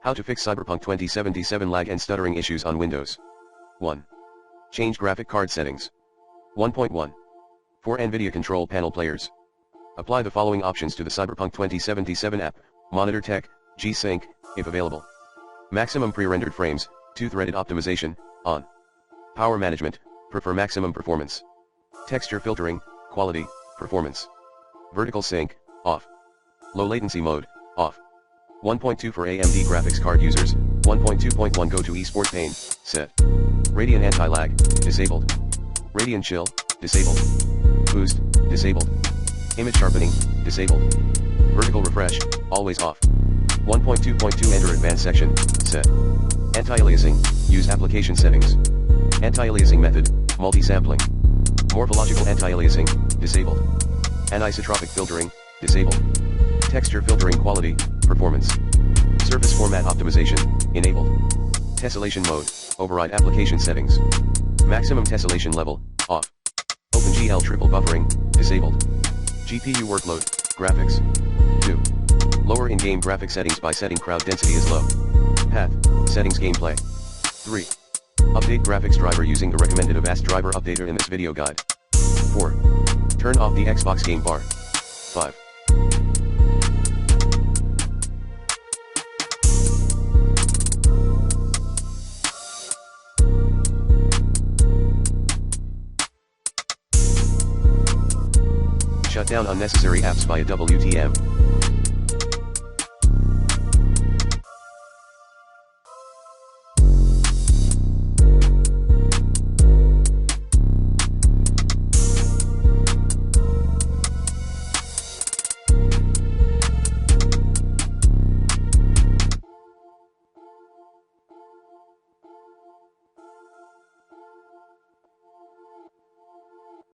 How to fix Cyberpunk 2077 lag and stuttering issues on Windows. 1. Change graphic card settings. 1.1. For NVIDIA control panel players. Apply the following options to the Cyberpunk 2077 app: Monitor Tech, G-Sync, if available. Maximum pre-rendered frames, 2-threaded optimization, on. Power management, prefer maximum performance. Texture filtering, quality, performance. Vertical sync, off. Low latency mode, off. 1.2 for AMD graphics card users, 1.2.1 go to eSport pane, set. Radiant anti-lag, disabled. Radiant chill, disabled. Boost, disabled. Image sharpening, disabled. Vertical refresh, always off. 1.2.2 enter advanced section, set. Anti-aliasing, use application settings. Anti-aliasing method, multi-sampling. Morphological anti-aliasing, disabled. Anisotropic filtering, disabled. Texture filtering quality, performance. Surface format optimization, enabled. Tessellation mode, override application settings. Maximum tessellation level, off. OpenGL triple buffering, disabled. GPU workload, graphics. 2. Lower in-game graphic settings by setting crowd density as low. Path, settings gameplay. 3. Update graphics driver using the recommended Avast driver updater in this video guide. 4. Turn off the Xbox game bar. 5. Shut down unnecessary apps via WTM.